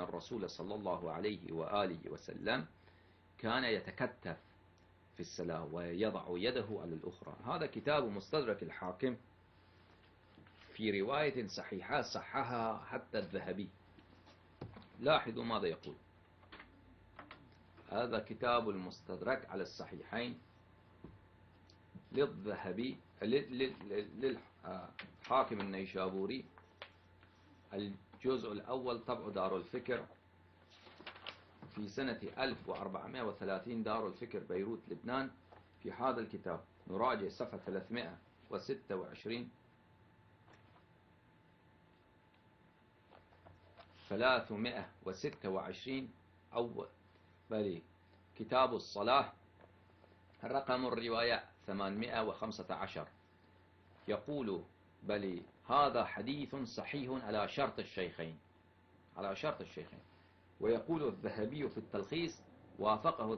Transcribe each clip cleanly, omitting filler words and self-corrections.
أن الرسول صلى الله عليه وآله وسلم كان يتكتف في الصلاة ويضع يده على الأخرى. هذا كتاب مستدرك الحاكم في رواية صحيحة صححها حتى الذهبي. لاحظوا ماذا يقول. هذا كتاب المستدرك على الصحيحين للذهبي للحاكم النيشابوري، الجزء الأول طبع دار الفكر في سنة 1430 دار الفكر بيروت لبنان. في هذا الكتاب نراجع صفحة 326 أول بلي كتاب الصلاة رقم الرواية 815. يقول بلي هذا حديث صحيح على شرط الشيخين، على شرط الشيخين. ويقول الذهبي في التلخيص وافقه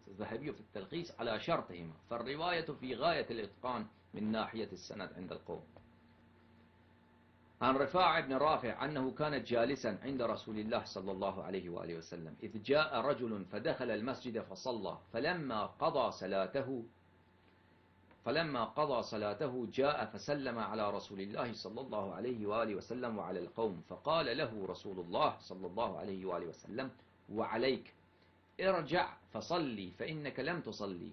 الذهبي في التلخيص على شرطهما، فالرواية في غاية الإتقان من ناحية السند عند القوم. عن رفاعة بن رافع أنه كان جالسا عند رسول الله صلى الله عليه وآله وسلم إذ جاء رجل فدخل المسجد فصلى، فلما قضى صلاته جاء فسلم على رسول الله صلى الله عليه وآله وسلم وعلى القوم، فقال له رسول الله صلى الله عليه وآله وسلم: وعليك، ارجع فصلي فإنك لم تصلي.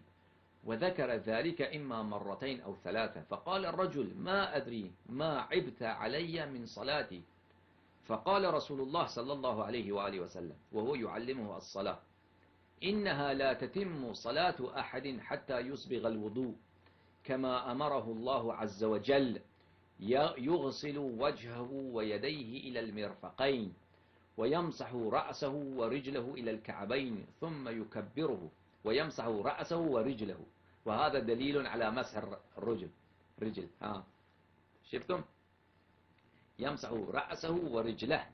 وذكر ذلك إما مرتين أو ثلاثة. فقال الرجل: ما أدري ما عبت علي من صلاتي. فقال رسول الله صلى الله عليه وآله وسلم وهو يعلمه الصلاة: إنها لا تتم صلاة أحد حتى يسبغ الوضوء كما أمره الله عز وجل، يغسل وجهه ويديه إلى المرفقين ويمسح رأسه ورجله إلى الكعبين ثم يكبره ويمسح رأسه ورجله. وهذا دليل على مسح الرجل رجل. شفتم؟ يمسح رأسه ورجله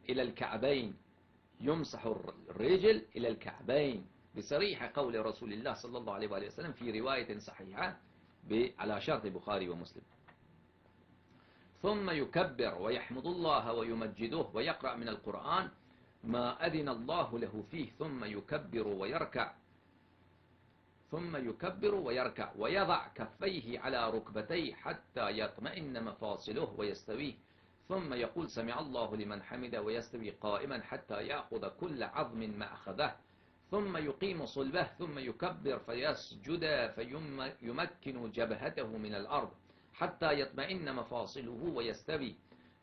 إلى الكعبين، يمسح الرجل إلى الكعبين بصريح قول رسول الله صلى الله عليه وآله وسلم في رواية صحيحة على شرط البخاري ومسلم. ثم يكبر ويحمد الله ويمجده ويقرأ من القرآن ما أذن الله له فيه، ثم يكبر ويركع ويضع كفيه على ركبتيه حتى يطمئن مفاصله ويستويه، ثم يقول سمع الله لمن حمده ويستوي قائما حتى يأخذ كل عظم ما أخذه، ثم يقيم صلبه ثم يكبر فيسجد فيمكن جبهته من الأرض حتى يطمئن مفاصله ويستوي،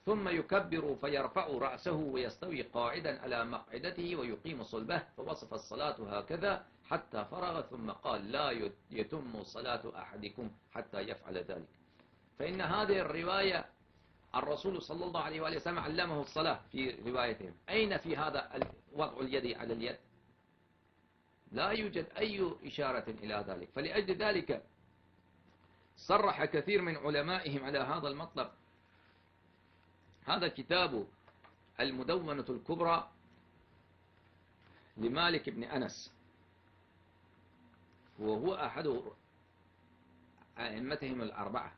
ثم يكبر فيرفع رأسه ويستوي قاعدا على مقعدته ويقيم صلبه. فوصف الصلاة هكذا حتى فرغ، ثم قال: لا يتم صلاة أحدكم حتى يفعل ذلك. فإن هذه الرواية الرسول صلى الله عليه وآله وسلم علمه الصلاة في روايتهم. أين في هذا وضع اليد على اليد؟ لا يوجد أي إشارة إلى ذلك. فلأجل ذلك صرح كثير من علمائهم على هذا المطلب. هذا كتاب المدونة الكبرى لمالك بن أنس، وهو أحد أئمتهم الأربعة،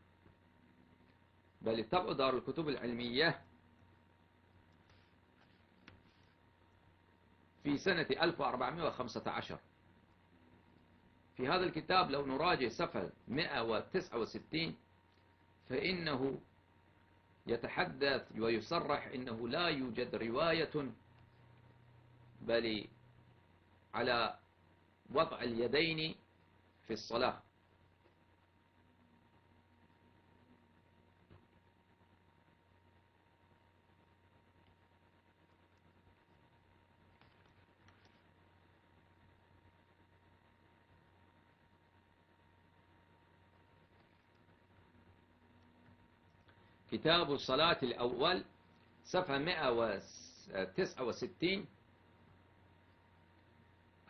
بل طبع دار الكتب العلمية في سنة 1415. في هذا الكتاب لو نراجع صفحة 169 فإنه يتحدث ويصرح إنه لا يوجد رواية بل على وضع اليدين في الصلاة. كتاب الصلاة الأول صفحة 169: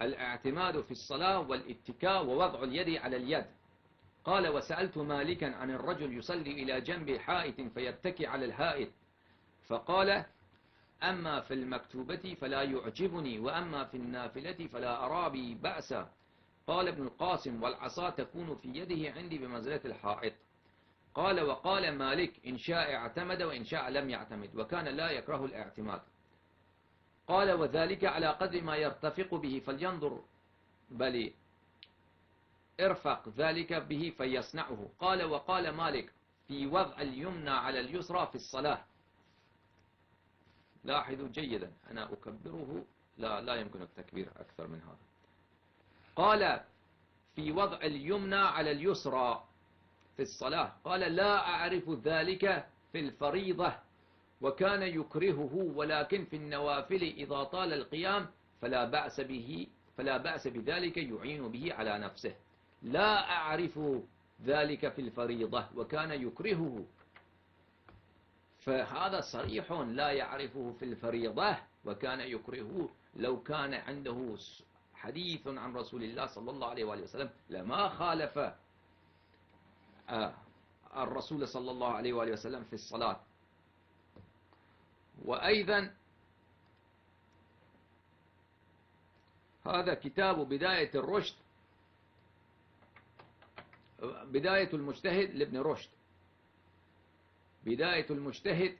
الاعتماد في الصلاة والاتكاء ووضع اليد على اليد. قال: وسألت مالكا عن الرجل يصلي إلى جنب حائط فيتكي على الحائط، فقال: أما في المكتوبة فلا يعجبني، وأما في النافلة فلا أرى بي بأسا. قال ابن القاسم: والعصا تكون في يده عندي بمنزلة الحائط. قال: وقال مالك: إن شاء اعتمد وإن شاء لم يعتمد، وكان لا يكره الاعتماد. قال وذلك على قدر ما يرتفق به فلينظر، بل ارفق ذلك به فيصنعه. قال وقال مالك في وضع اليمنى على اليسرى في الصلاة. لاحظوا جيدا، أنا أكبره، لا يمكن التكبير أكثر من هذا. قال في وضع اليمنى على اليسرى في الصلاة، قال لا أعرف ذلك في الفريضة وكان يكرهه، ولكن في النوافل إذا طال القيام فلا بأس بذلك يعين به على نفسه. لا أعرف ذلك في الفريضة وكان يكرهه، فهذا صريح لا يعرفه في الفريضة وكان يكرهه. لو كان عنده حديث عن رسول الله صلى الله عليه وآله وسلم لما خالف الرسول صلى الله عليه وآله وسلم في الصلاة. وأيضا هذا كتاب بداية الرشد، بداية المجتهد لابن رشد، بداية المجتهد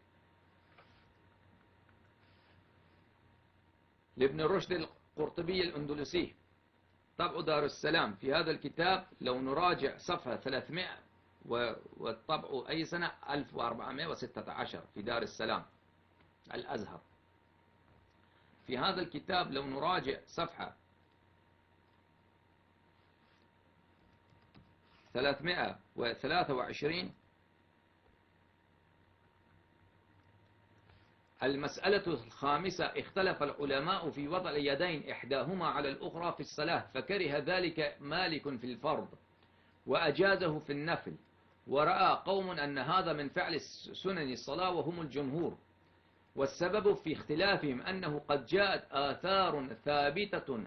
لابن رشد القرطبي الأندلسي، طبع دار السلام. في هذا الكتاب لو نراجع صفحة 300 والطبع أي سنة 1416 في دار السلام الأزهر. في هذا الكتاب لو نراجع صفحة 323 المسألة الخامسة اختلف العلماء في وضع اليدين إحداهما على الأخرى في الصلاة، فكره ذلك مالك في الفرض وأجازه في النفل، ورأى قوم أن هذا من فعل سنن الصلاة وهم الجمهور. والسبب في اختلافهم أنه قد جاءت آثار ثابتة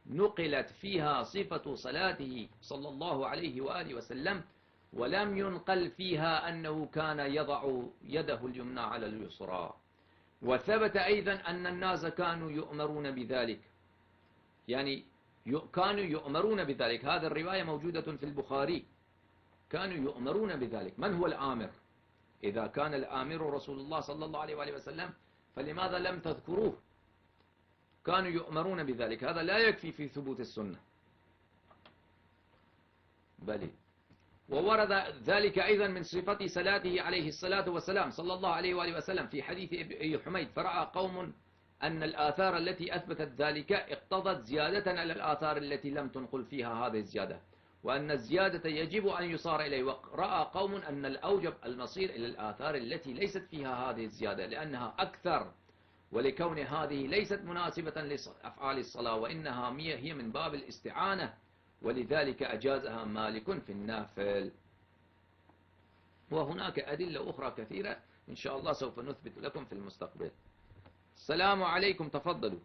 نقلت فيها صفة صلاته صلى الله عليه وآله وسلم، ولم ينقل فيها أنه كان يضع يده اليمنى على اليسرى. وثبت أيضا أن الناس كانوا يؤمرون بذلك، يعني كانوا يؤمرون بذلك. هذا الرواية موجودة في البخاري، كانوا يؤمرون بذلك. من هو الآمر؟ إذا كان الآمر رسول الله صلى الله عليه وآله وسلم فلماذا لم تذكروه؟ كانوا يؤمرون بذلك، هذا لا يكفي في ثبوت السنة. بل وورد ذلك أيضا من صفة صلاته عليه الصلاة والسلام صلى الله عليه وآله وسلم في حديث أبي حميد، فرأى قوم أن الآثار التي أثبتت ذلك اقتضت زيادة على الآثار التي لم تنقل فيها هذه الزيادة، وأن الزيادة يجب أن يصار إليه. ورأى قوم أن الأوجب المصير إلى الآثار التي ليست فيها هذه الزيادة لأنها أكثر، ولكون هذه ليست مناسبة لأفعال الصلاة وإنها هي من باب الاستعانة، ولذلك أجازها مالك في النافل. وهناك أدلة أخرى كثيرة إن شاء الله سوف نثبت لكم في المستقبل. السلام عليكم، تفضلوا.